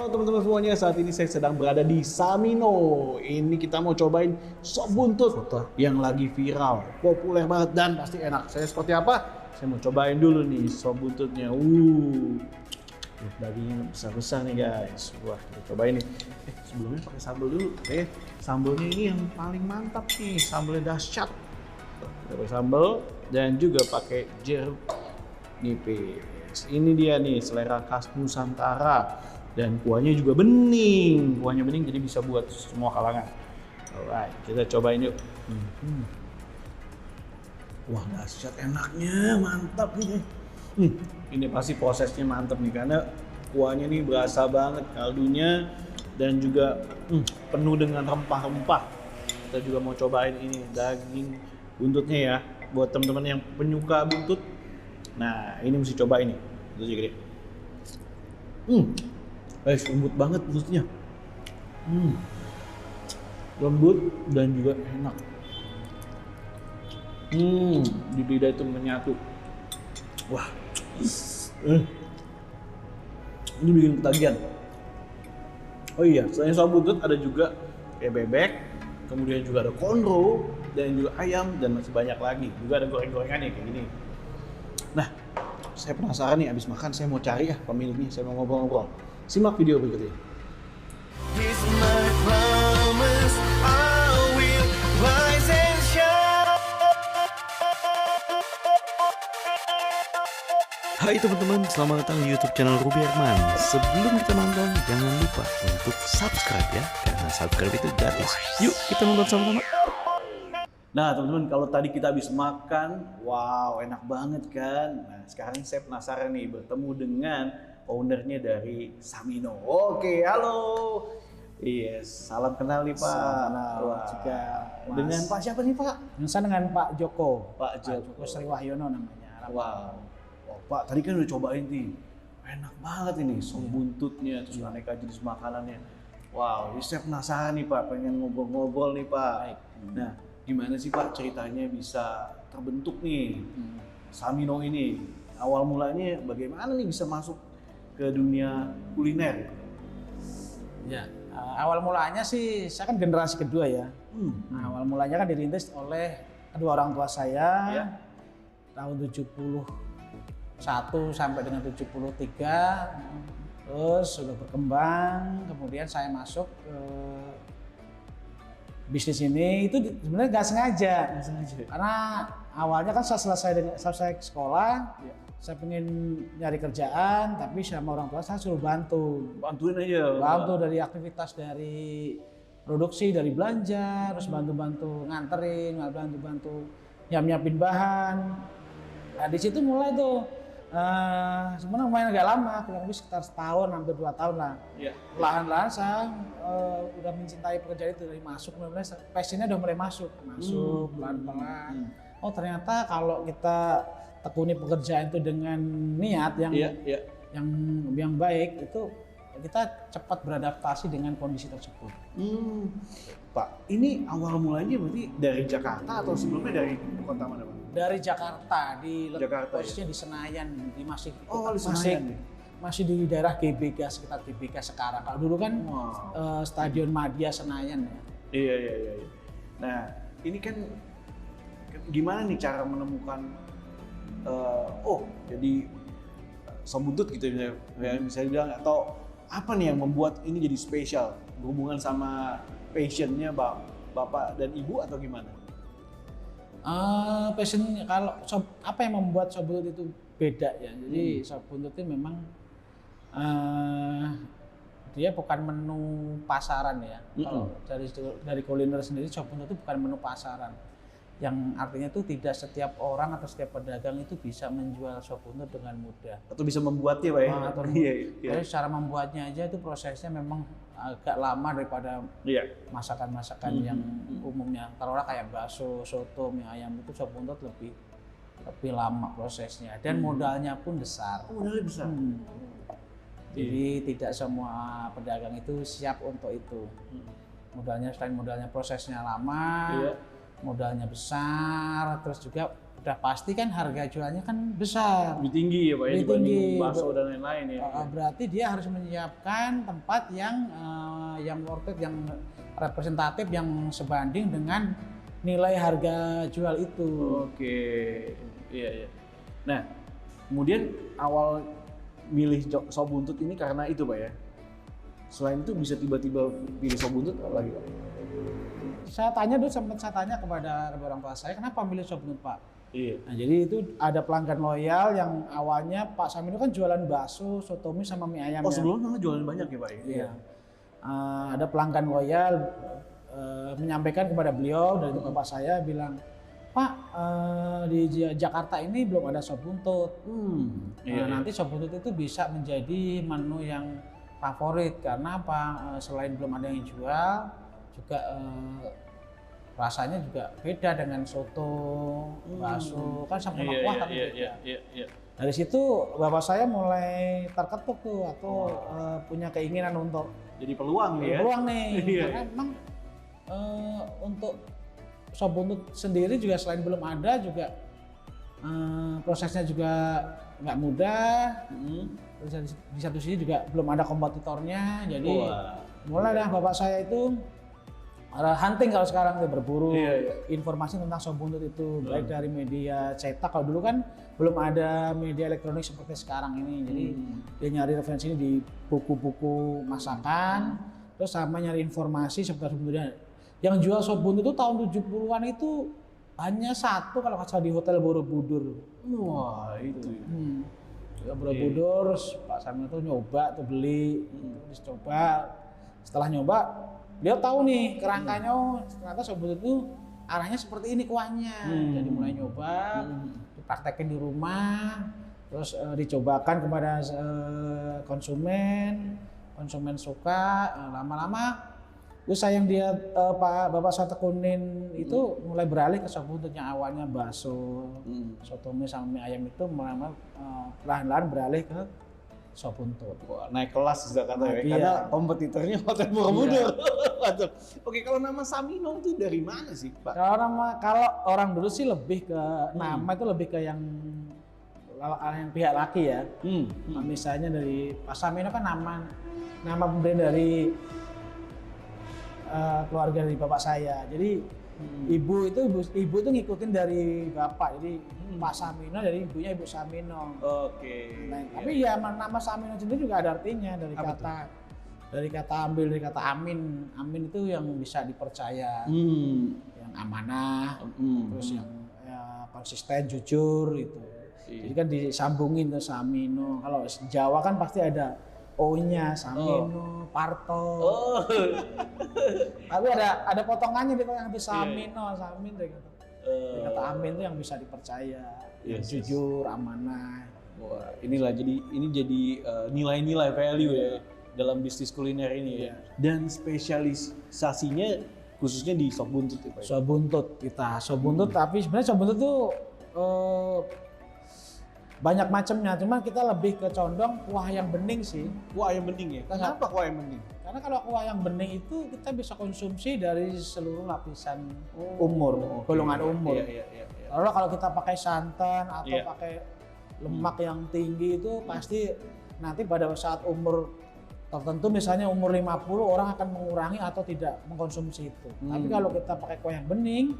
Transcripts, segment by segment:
Halo teman-teman semuanya, saat ini saya sedang berada di Samino. Ini kita mau cobain sop buntut yang lagi viral, populer banget dan pasti enak. Saya seperti apa? Saya mau cobain dulu nih sop buntutnya. Dagingnya besar-besar nih guys. Wah, kita cobain nih. Sebelumnya pakai sambal dulu. Sambalnya ini yang paling mantap nih, sambalnya dahsyat. Kita pakai sambal dan juga pakai jeruk nipis. Ini dia nih selera khas Nusantara. Dan kuahnya juga bening. Kuahnya bening jadi bisa buat semua kalangan. Alright, kita cobain yuk. Wah, dahsyat enaknya, mantap nih. Ini pasti prosesnya mantap nih karena kuahnya nih berasa banget kaldunya dan juga penuh dengan rempah-rempah. Kita juga mau cobain ini daging buntutnya ya. Buat teman-teman yang penyuka buntut. Nah, ini mesti coba ini. Itu aja gede. Lembut banget buntutnya. Lembut dan juga enak. Di lidah itu menyatu. Wah. Ini bikin ketagihan. Oh iya, selain sop buntut ada juga kayak bebek, kemudian juga ada konro, dan juga ayam dan masih banyak lagi. Juga ada goreng-gorengannya kayak gini. Nah, saya penasaran nih abis makan saya mau cari ya pemiliknya, saya mau ngobrol-ngobrol. Simak video berikut ini. Hai teman-teman, selamat datang di YouTube channel Ruby Herman. Sebelum kita nonton, jangan lupa untuk subscribe ya, karena subscribe itu gratis. Yuk kita nonton sama-sama. Nah teman-teman, kalau tadi kita habis makan, wow enak banget kan. Nah sekarang saya penasaran nih bertemu dengan ownernya dari Samino. Oke, halo. Yes, salam kenal nih Pak. Salam juga. Dengan Pak siapa nih Pak? Saya dengan Pak Joko. Pak Joko Sri Wahyono namanya. Wow. Oh, Pak, tadi kan udah cobain nih. Enak banget ini sop buntutnya, terus aneka jenis makanannya. Wow, ini saya penasaran nih Pak, pengen ngobrol-ngobrol nih Pak. Baik. Nah, gimana sih Pak ceritanya bisa terbentuk nih Samino ini? Awal mulanya bagaimana nih bisa masuk ke dunia kuliner? Ya, awal mulanya sih saya kan generasi kedua ya. Awal mulanya kan dirintis oleh kedua orang tua saya tahun 71 sampai dengan 73. Terus sudah berkembang, kemudian saya masuk ke bisnis ini itu sebenarnya nggak sengaja. Karena awalnya kan saya selesai sekolah, saya pengen nyari kerjaan, tapi sama orang tua saya suruh Bantuin aja. bantu dari aktivitas dari produksi, dari belanja, terus bantu-bantu nganterin, bantu-bantu nyiapin bahan. Nah di situ mulai tuh sebenarnya lumayan agak lama, kurang lebih sekitar setahun, hampir 2 tahun lah. Lahan-lahan saya udah mencintai pekerjaan itu dari masuk, passionnya udah mulai masuk pelan-pelan. Oh ternyata kalau kita tekuni pekerjaan itu dengan niat yang baik, itu kita cepat beradaptasi dengan kondisi tersebut. Pak, ini awal mulanya berarti dari Jakarta atau sebelumnya dari kota mana Pak? Dari Jakarta, posisinya di Senayan, masih di daerah GBK, sekitar GBK sekarang. Kalau dulu kan Stadion Madia Senayan ya. Iya. Nah, ini kan gimana nih cara menemukan jadi sop buntut gitu ya bisa dibilang, atau apa nih yang membuat ini jadi spesial berhubungan sama passionnya Bapak dan Ibu atau gimana? Passionnya kalau apa yang membuat sop buntut itu beda ya. Jadi sop buntut itu memang dia bukan menu pasaran ya. Kalau dari kuliner sendiri sop buntut itu bukan menu pasaran. Yang artinya itu tidak setiap orang atau setiap pedagang itu bisa menjual sop buntut dengan mudah. Atau bisa membuatnya Pak ya? Jadi cara membuatnya aja itu prosesnya memang agak lama daripada masakan-masakan yang umumnya. Taruhlah kayak bakso, soto, mie ayam, itu sop buntut lebih lama prosesnya dan modalnya pun besar. Modalnya besar. Jadi tidak semua pedagang itu siap untuk itu. Selain modalnya prosesnya lama, modalnya besar, terus juga udah pasti kan harga jualnya kan besar. Lebih tinggi ya Pak ya, Lebih dibanding tinggi. bakso dan lain-lain ya. Berarti dia harus menyiapkan tempat yang worth it, yang representatif, yang sebanding dengan nilai harga jual itu. Oke, iya. Nah, kemudian awal milih sop buntut ini karena itu Pak ya? Selain itu bisa tiba-tiba pilih sop buntut apa lagi Pak? Saya tanya dulu, sempat saya tanya kepada orang tua saya, kenapa milih sop buntut Pak? Iya. Nah, jadi itu ada pelanggan loyal yang awalnya Pak Samino kan jualan bakso, soto mie sama mie ayam. Oh sebelumnya memang jualan banyak ya Pak? Iya. Ada pelanggan loyal menyampaikan kepada beliau, dari bapak saya bilang, Pak di Jakarta ini belum ada sop buntut. Nanti sop buntut itu bisa menjadi menu yang favorit karena apa? Selain belum ada yang jual, juga rasanya juga beda dengan soto, bakso, kan sama kuah kan beda. Iya. Dari situ bapak saya mulai terketuk tuh atau punya keinginan untuk jadi peluang nih ya? Peluang nih, Iya. karena memang untuk sop buntut sendiri juga selain belum ada juga prosesnya juga nggak mudah. Terus di satu sisi juga belum ada kompetitornya, jadi mulailah bapak saya itu hunting kalau sekarang tuh berburu informasi tentang sop buntut itu baik dari media cetak. Kalau dulu kan belum ada media elektronik seperti sekarang ini, jadi dia nyari referensi ini di buku-buku masakan, terus sama nyari informasi seputar sop buntutnya. Yang jual sop buntut itu tahun 70-an itu hanya satu kalau nggak salah di Hotel Borobudur. Wah itu. Borobudur, Pak Samino tuh nyoba tuh beli, terus coba. Setelah nyoba, dia tahu nih kerangkanya, oh ternyata sop buntut itu arahnya seperti ini kuahnya. Jadi mulai nyoba, dipraktekin di rumah, terus dicobakan kepada konsumen suka, lama-lama usaha yang dia bapak saya tekunin itu mulai beralih ke sop buntut yang awalnya bakso, soto mie sama mie ayam itu perlahan-lahan beralih ke sop buntut. Wah, naik kelas sudah kata ya, Iya. karena kompetitornya Hotel Borobudur. Mantap. Oke, kalau nama Samino itu dari mana sih Pak? Kalau orang dulu sih lebih ke nama itu lebih ke yang pihak laki ya. Misalnya dari Pak Samino kan nama pemberian dari keluarga dari bapak saya. Jadi ibu itu ngikutin dari bapak. Jadi Pak Samino dari ibunya Ibu Samino. Oke. Nah, tapi ya nama Samino sendiri juga ada artinya dari kata amin. Amin itu yang bisa dipercaya, yang amanah, terus yang konsisten, jujur itu. Jadi kan disambungin tuh Samino. Kalau Jawa kan pasti ada O-nya, Samino, Parto. Tapi ada potongannya di kata Samino, Samin deh kata. Kata amin itu yang bisa dipercaya, yang jujur, amanah. Wah, ini jadi nilai-nilai value ya dalam bisnis kuliner ini ya. Dan spesialisasinya khususnya di sop buntut ya Pak. Sop buntut tapi sebenarnya sop buntut tuh banyak macamnya, cuman kita lebih ke condong kuah yang bening sih. Kuah yang bening ya? Kenapa kuah yang bening? Karena kalau kuah yang bening itu kita bisa konsumsi dari seluruh lapisan umur, golongan umur. Iya. Lalu kalau kita pakai santan atau pakai lemak yang tinggi itu pasti nanti pada saat umur tertentu, misalnya umur 50, orang akan mengurangi atau tidak mengkonsumsi itu. Tapi kalau kita pakai kuah yang bening,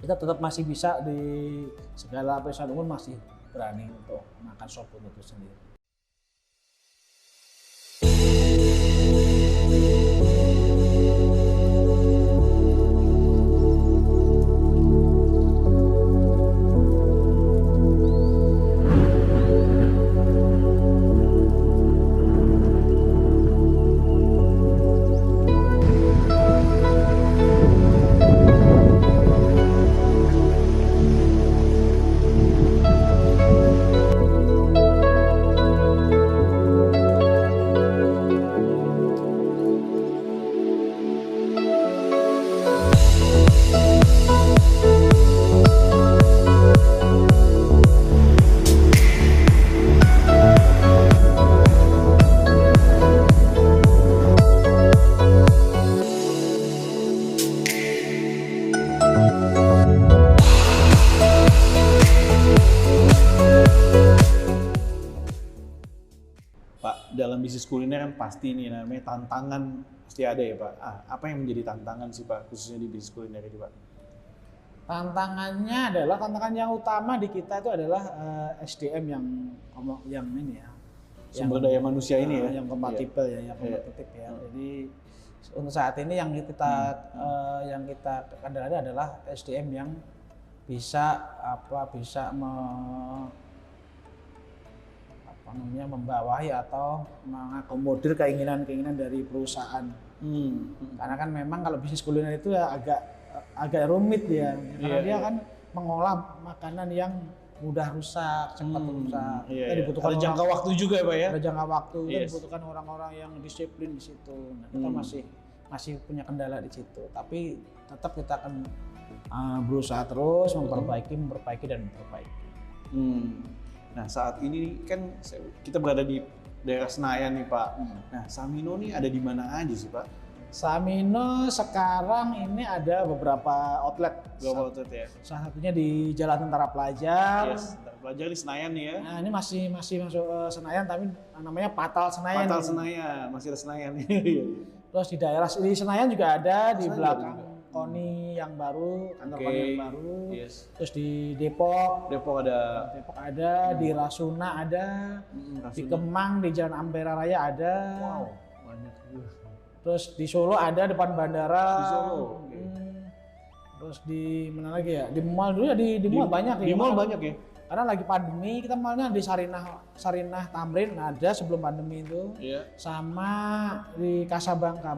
kita tetap masih bisa di segala lapisan umur masih berani untuk makan sop buntut itu sendiri. bisnis kuliner kan pasti nih namanya tantangan pasti ada ya Pak. Apa yang menjadi tantangan sih Pak khususnya di bisnis kuliner ini Pak? Tantangan yang utama di kita itu adalah SDM yang ini ya. Sumber daya manusia ini ya. Yang kompatibel ya, yang kompetitif ya. Jadi untuk saat ini yang kita kendalikan adalah SDM yang bisa membawahi atau mengakomodir keinginan dari perusahaan. Karena kan memang kalau bisnis kuliner itu ya agak rumit ya, karena dia kan mengolah makanan yang mudah rusak, cepat rusak. Dibutuhkan ada jangka waktu juga ya Pak ya? Ada jangka waktu, dibutuhkan orang-orang yang disiplin di situ. Nah, kita masih punya kendala di situ, tapi tetap kita akan berusaha terus memperbaiki. Nah saat ini kan kita berada di daerah Senayan nih Pak. Nah Samino nih ada di mana aja sih Pak? Samino sekarang ini ada beberapa outlet. Ya? Salah satunya di Jalan Tentara Pelajar. Tentara Pelajar di Senayan nih ya. Nah ini masih masuk Senayan, tapi namanya Patal Senayan. Patal Senayan, masih ada Senayan. Terus di daerah di Senayan juga ada di belakang KONI yang baru, kantor KONI yang baru. Terus di Depok ada, di Rasuna ada, di Kemang di Jalan Ampera Raya ada. Wow, banyak juga. Terus di Solo ada depan bandara. Di Solo. Terus di mana lagi ya? Di mall dulu ya, di mall banyak ya. Di mall banyak ya. Karena lagi pandemi, kita mallnya di Sarinah Tamrin ada sebelum pandemi itu. Iya. Sama di Casablanca.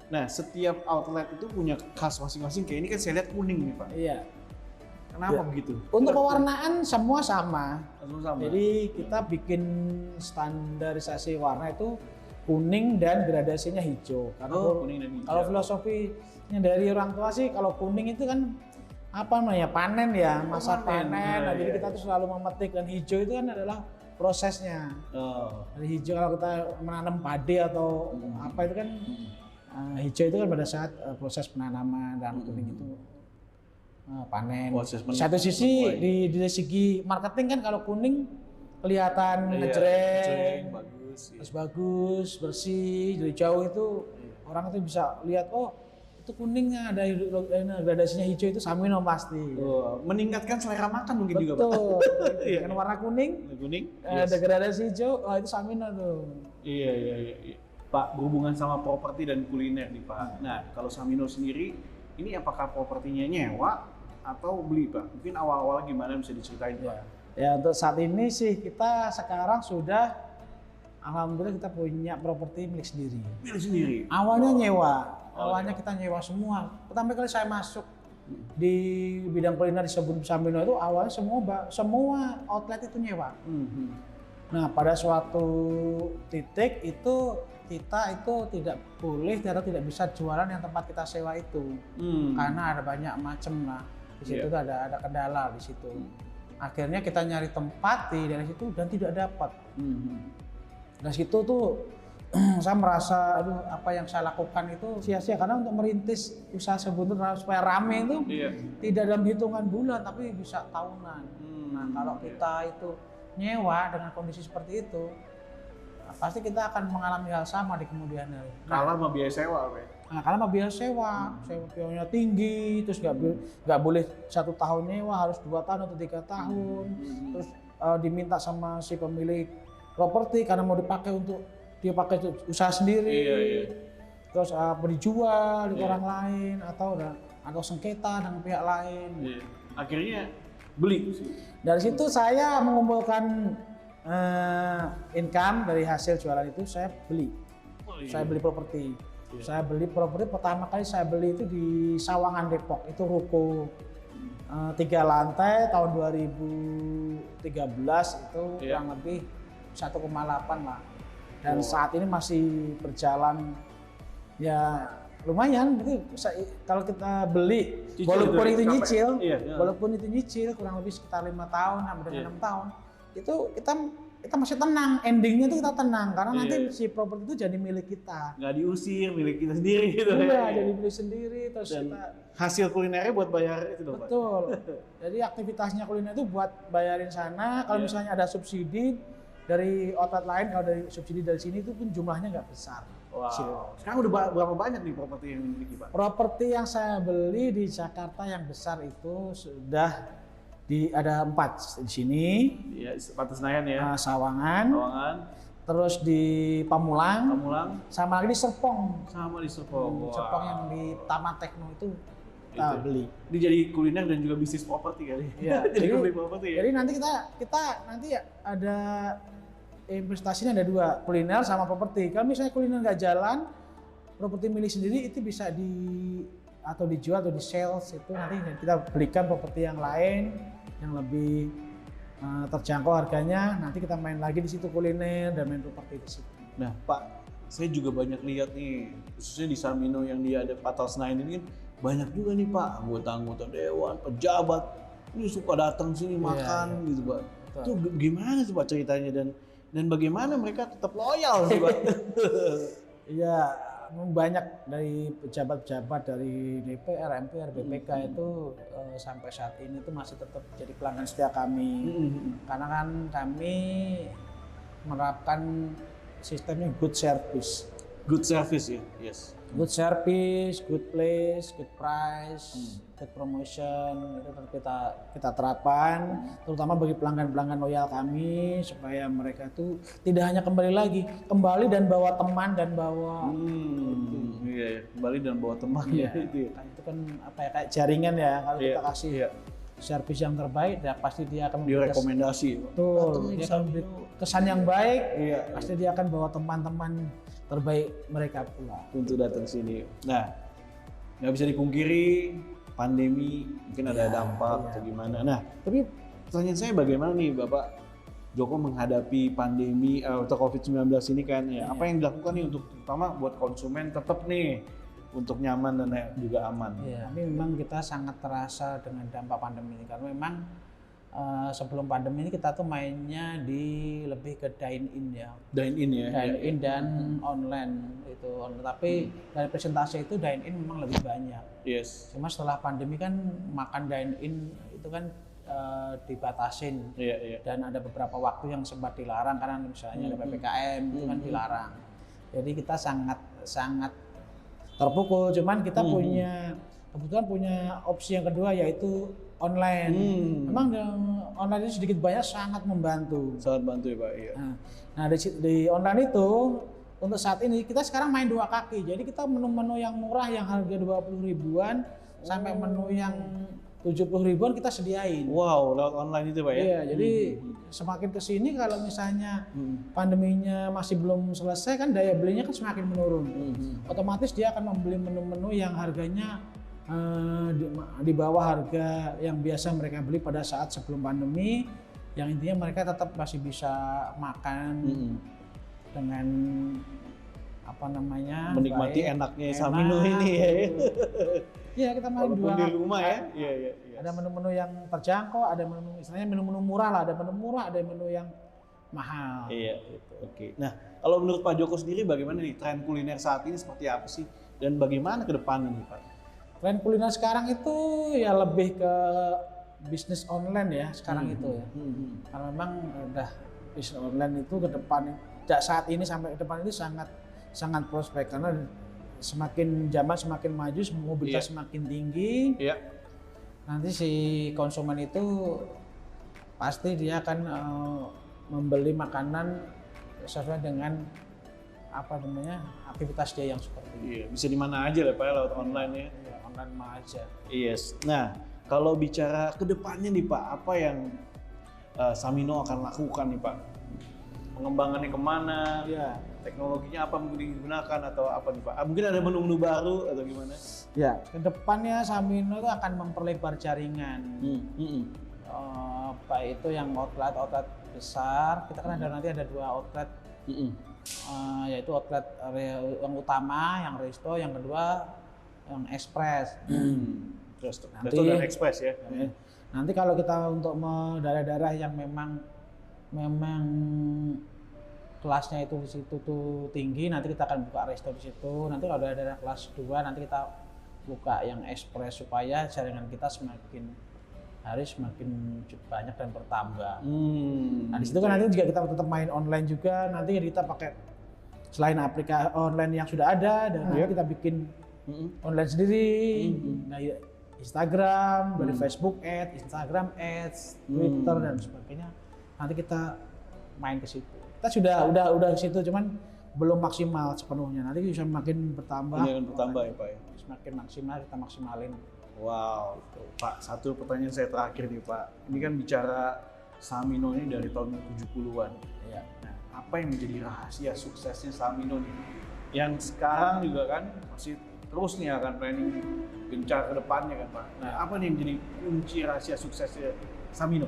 Nah, setiap outlet itu punya khas masing-masing. Kayak ini kan saya lihat kuning nih Pak. Iya. Kenapa begitu? Untuk pewarnaan semua sama. Sama. Jadi kita bikin standarisasi warna itu kuning dan gradasinya hijau. Karena kuning dan hijau. Kalau filosofinya dari orang tua sih, kalau kuning itu kan panen ya, masa panen. Nah, jadi kita tuh selalu memetik, dan hijau itu kan adalah prosesnya. Dari hijau kalau kita menanam padi atau apa itu kan hijau itu kan pada saat proses penanaman, dan kuning itu panen. Di satu sisi di segi marketing kan kalau kuning kelihatan ngejreng, bagus, bersih, dari jauh itu orang itu bisa lihat, oh itu kuningnya ada gradasinya hijau, itu Samino pasti. Meningkatkan selera makan mungkin juga Pak. Betul. Dengan warna kuning, ada gradasi hijau, itu Samino tuh. Iya. Pak, berhubungan sama properti dan kuliner nih Pak. Nah, kalau Samino sendiri, ini apakah propertinya nyewa atau beli Pak? Mungkin awal-awal gimana bisa diceritain Pak? Ya untuk saat ini sih kita sekarang sudah, alhamdulillah kita punya properti milik sendiri. Milik sendiri? Awalnya nyewa, kita nyewa semua. Pertama kali saya masuk di bidang kuliner di sebelum Samino itu awalnya semua outlet itu nyewa. Nah pada suatu titik itu kita itu tidak bisa jualan yang tempat kita sewa itu, karena ada banyak macam lah di situ. Ada kendala di situ. Akhirnya kita nyari tempat di daerah situ dan tidak dapat. Dari situ tuh saya merasa, aduh apa yang saya lakukan itu sia-sia, karena untuk merintis usaha sebuntut supaya rame itu tidak dalam hitungan bulan tapi bisa tahunan. Nah kalau kita itu nyewa dengan kondisi seperti itu, pasti kita akan mengalami hal sama di kemudian hari. Kalah sama biaya sewa Pak. Nah, karena biaya sewa biayanya tinggi, terus nggak boleh 1 tahun nyewa, harus 2 tahun atau 3 tahun. Terus diminta sama si pemilik properti karena mau dipakai untuk dia pakai usaha sendiri. Terus dijual di orang lain atau sengketa dengan pihak lain. Akhirnya beli. Dari situ saya mengumpulkan income dari hasil jualan itu, saya beli. Saya beli properti. Saya beli properti pertama kali saya beli itu di Sawangan Depok, itu ruko 3 lantai tahun 2013 itu kurang lebih 1,8 lah. Dan saat ini masih berjalan ya lumayan. Kalau kita beli walaupun itu nyicil kurang lebih sekitar 5 tahun sampai dengan 6 tahun itu kita masih tenang, endingnya itu kita tenang karena nanti si properti itu jadi milik kita. Nggak diusir, milik kita sendiri gitu. Iya, jadi milik sendiri. Terus dan hasil kulinernya buat bayar itu dong Pak. Betul. Jadi aktivitasnya kuliner itu buat bayarin sana. Kalau misalnya ada subsidi dari outlet lain, kalau dari subsidi dari sini itu pun jumlahnya nggak besar. Wow. Sekarang udah berapa banyak nih properti yang dimiliki Pak? Properti yang saya beli di Jakarta yang besar itu sudah ada 4 di sini, Iya, Pantai Senayan ya. Sawangan, Sawangan, terus di Pamulang, Pamulang, sama lagi di Serpong. sama di Serpong. Serpong yang di Taman Tekno itu kita Itu. beli. Ini jadi kuliner dan juga bisnis properti kali. Iya, jadi beli properti ya. Jadi nanti kita nanti ada investasinya ada 2, kuliner sama properti. Kalau misalnya kuliner nggak jalan, properti milik sendiri itu bisa atau dijual atau di sales, itu nanti kita belikan properti yang lain yang lebih terjangkau harganya. Nanti kita main lagi di situ kuliner dan main properti di situ. Nah Pak, saya juga banyak lihat nih, khususnya di Samino yang dia ada Pantai Senayan ini kan banyak juga nih Pak, anggota-anggota dewan, pejabat, ini suka datang sini makan gitu Pak. Betul. Itu gimana sih Pak ceritanya dan bagaimana mereka tetap loyal sih Pak? Iya, banyak dari pejabat-pejabat dari DPR, MPR, BPK itu sampai saat ini tuh masih tetap jadi pelanggan setia kami. Karena kan kami menerapkan sistemnya good service. Good service ya, yes. Good service, good place, good price, good promotion, itu tetap kita terapkan, terutama bagi pelanggan-pelanggan loyal kami, supaya mereka tuh tidak hanya kembali dan bawa teman dan bawa Iya, kembali dan bawa teman ya itu ya. kan itu kan apa ya, kayak jaringan ya, kalau kita kasih Iya. servis yang terbaik, ya pasti dia akan Direkomendasi. Betul, dia akan memberi kesan yang baik, Iya. pasti dia akan bawa teman-teman terbaik mereka pula. Untuk datang sini. Nah, nggak bisa dipungkiri pandemi mungkin ada dampak atau gimana. Nah, tapi pertanyaan saya bagaimana nih Bapak Joko menghadapi pandemi atau COVID-19 ini kan ya? Apa yang dilakukan nih untuk terutama buat konsumen tetap nih untuk nyaman dan juga aman? Iya, tapi memang kita sangat terasa dengan dampak pandemi ini karena memang sebelum pandemi ini kita tuh mainnya lebih ke dine in ya. Dine in ya. Dine in dan online itu. Tapi dari presentasi itu dine in memang lebih banyak. Yes. Cuma setelah pandemi kan makan dine in itu kan dibatasin. Iya. Dan ada beberapa waktu yang sempat dilarang karena misalnya ada PPKM itu kan dilarang. Jadi kita sangat terpukul. Cuman kita kebetulan punya opsi yang kedua yaitu online. Memang online itu sedikit banyak sangat membantu. Sangat bantu ya Pak. Iya. Nah di online itu untuk saat ini kita sekarang main 2 kaki. Jadi kita menu-menu yang murah yang harga 20 ribuan sampai menu yang 70 ribuan kita sediain. Wow, lewat online itu Pak ya? Iya, jadi semakin kesini kalau misalnya pandeminya masih belum selesai kan daya belinya kan semakin menurun. Otomatis dia akan membeli menu-menu yang harganya di bawah harga yang biasa mereka beli pada saat sebelum pandemi, yang intinya mereka tetap masih bisa makan dengan menikmati baik, enaknya Samino ini ya. Iya, kita main Walaupun 2 di kaki. rumah ya. Iya. Ada menu-menu yang terjangkau, ada menu-menu murah lah, ada menu murah, ada menu yang mahal. Iya. Oke. Nah, kalau menurut Pak Joko sendiri bagaimana nih tren kuliner saat ini seperti apa sih dan bagaimana ke depannya nih Pak? Tren kuliner sekarang itu ya lebih ke bisnis online ya sekarang itu ya. Karena memang udah bisnis online itu ke depan, saat ini sampai ke depan itu sangat prospek karena semakin zaman semakin maju, mobilitas semakin tinggi. Iya. Nanti si konsumen itu pasti dia akan membeli makanan sesuai dengan aktivitas dia yang seperti itu. Iya, bisa di mana aja lah Pak lewat online ya. Ya, online mah aja. Yes. Nah, kalau bicara ke depannya nih Pak, apa yang Samino akan lakukan nih Pak? Pengembangannya kemana? Iya. Teknologinya apa mungkin digunakan atau apa nih Pak? Mungkin ada menu-menu baru atau gimana? Ya, kedepannya Samino itu akan memperlebar jaringan. Baik itu yang outlet besar, kita kan nanti ada 2 outlet, yaitu outlet yang utama, yang resto, yang kedua yang express. Resto Nanti, dan express ya. Nanti kalau kita untuk daerah-daerah yang memang kelasnya itu di situ tuh tinggi, nanti kita akan buka resto di situ. Nanti kalau ada daerah kelas 2 nanti kita buka yang express supaya jaringan kita semakin hari semakin banyak dan bertambah. Hmm. Nah di situ kan nanti juga kita tetap main online juga. Nanti kita pakai selain aplikasi online yang sudah ada dan nanti kita bikin online sendiri. Nah, Instagram, dari Facebook Ads, Instagram Ads, Twitter dan sebagainya. Nanti kita main ke situ. Kita udah ke situ, cuman belum maksimal sepenuhnya. Nanti bisa makin bertambah. Ini akan bertambah ya Pak ya? Semakin maksimal kita maksimalin. Wow, Pak, satu pertanyaan saya terakhir nih Pak. Ini kan bicara Samino ini dari tahun 70-an. Iya. Nah, apa yang menjadi rahasia suksesnya Samino nih? Yang sekarang juga kan masih terus nih akan planning gencar ke depannya kan Pak. Nah, apa nih yang menjadi kunci rahasia suksesnya Samino?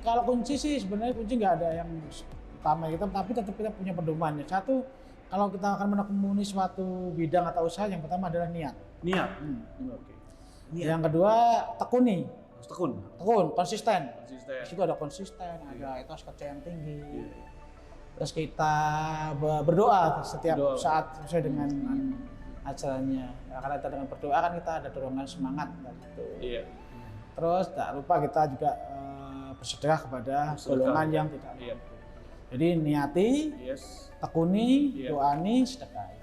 Kalau kunci sih sebenarnya kunci nggak ada yang utama kita, tapi tetap kita punya pedomannya. Satu, kalau kita akan menekuni suatu bidang atau usaha, yang pertama adalah niat. Niat. Oke. Yang kedua, tekuni. Harus tekun. Konsisten. Konsisten. Di situ ada konsisten, ada etos kerja yang tinggi. Iya. Terus kita berdoa setiap Berdoa. saat sesuai dengan acaranya. Ya, karena kita dengan berdoa kan kita ada dorongan semangat gitu. Iya. Terus tak lupa kita juga bersedekah kepada golongan yang tidak mampu. Iya. Jadi niati, Yes. tekuni, Iya. doani, sedekah.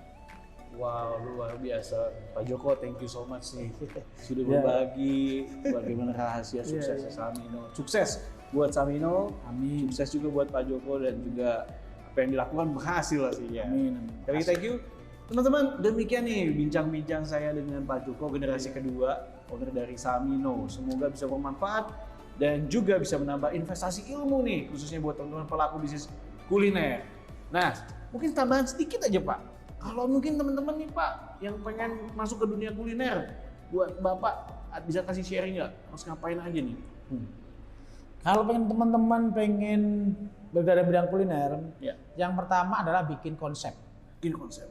Wow, luar biasa. Pak Joko, thank you so much nih. Sudah Iya. berbagi bagaimana rahasia suksesnya Samino. Sukses buat Samino, Amin. sukses juga buat Pak Joko dan juga apa yang dilakukan berhasil hasilnya. Amin. Thank you. Teman-teman, demikian nih bincang-bincang saya dengan Pak Joko, generasi kedua, owner dari Samino. Semoga bisa bermanfaat dan juga bisa menambah investasi ilmu nih, khususnya buat teman-teman pelaku bisnis kuliner. Nah, mungkin tambahan sedikit aja Pak. Kalau mungkin teman-teman nih Pak, yang pengen masuk ke dunia kuliner, buat Bapak bisa kasih sharing nggak? Harus ngapain aja nih? Kalau teman-teman pengen bergerak di bidang kuliner, Ya. yang pertama adalah bikin konsep. Bikin konsep.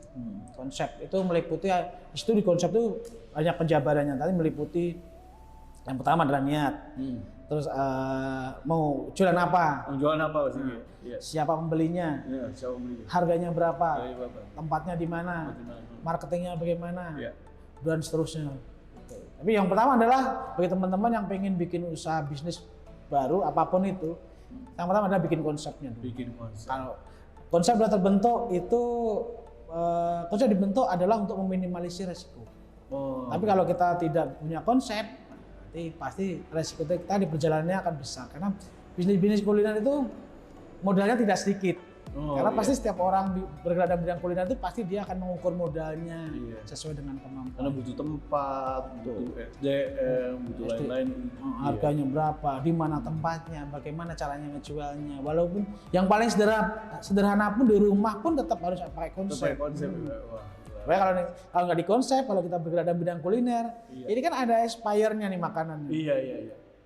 Konsep itu meliputi, di situ di konsep itu banyak penjabarannya. Tadi meliputi yang pertama adalah niat. Terus mau jualan apa? Jualan apa pastinya? Iya. Siapa pembelinya? Iya, siapa beli? Harganya berapa? Iya, Bapak. Tempatnya di mana? Marketingnya bagaimana? Iya. Dan seterusnya. Tapi yang pertama adalah bagi teman-teman yang pengen bikin usaha bisnis baru apapun itu, yang pertama adalah bikin konsepnya dulu. Bikin konsep. Kalau konsep sudah terbentuk itu konsep dibentuk adalah untuk meminimalisir resiko. Oh. Tapi kalau kita tidak punya konsep, pasti resiko kita di perjalanannya akan besar. Karena bisnis kuliner itu modalnya tidak sedikit. Karena pasti setiap orang bergerak dalam bidang kuliner itu pasti dia akan mengukur modalnya sesuai dengan kemampuan. Karena butuh tempat, butuh SDM, butuh lain-lain. Harganya berapa, di mana tempatnya, bagaimana caranya ngejualnya. Walaupun yang paling sederhana pun di rumah pun tetap harus pakai konsep. Tetap konsep. Wah. Makanya kalau nggak di konsep, kalau kita bergerak dalam bidang kuliner, ini kan ada expirednya nih makanannya. Iya.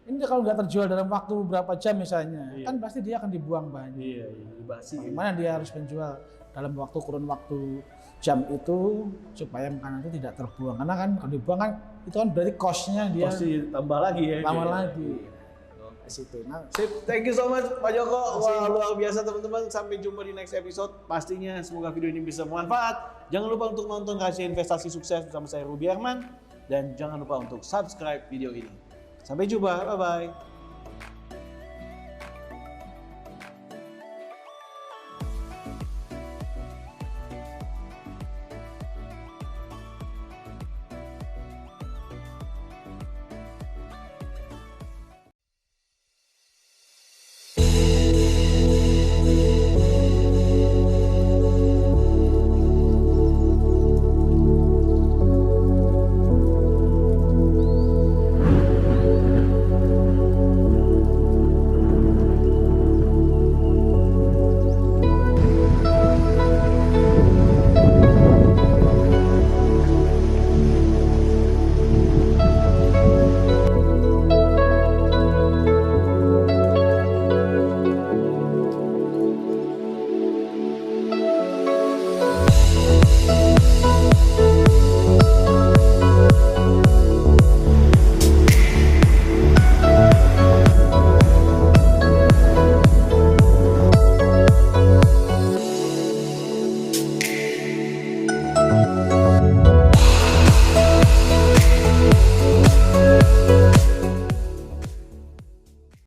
Ini kalau nggak terjual dalam waktu berapa jam misalnya, kan pasti dia akan dibuang banyak. Iya, basi. Bagaimana dia harus menjual dalam kurun waktu jam itu supaya makanan itu tidak terbuang. Karena kan kalau dibuang kan itu kan berarti cost-nya dia Pasti tambah lagi ya. tambah Iya. lagi. Di situ. Nah, Sip, thank you so much Pak Joko. Wah, luar biasa teman-teman. Sampai jumpa di next episode. Pastinya semoga video ini bisa bermanfaat. Jangan lupa untuk nonton Rahasia Investasi Sukses bersama saya Ruby Herman. Dan jangan lupa untuk subscribe video ini. Sampai jumpa, bye-bye.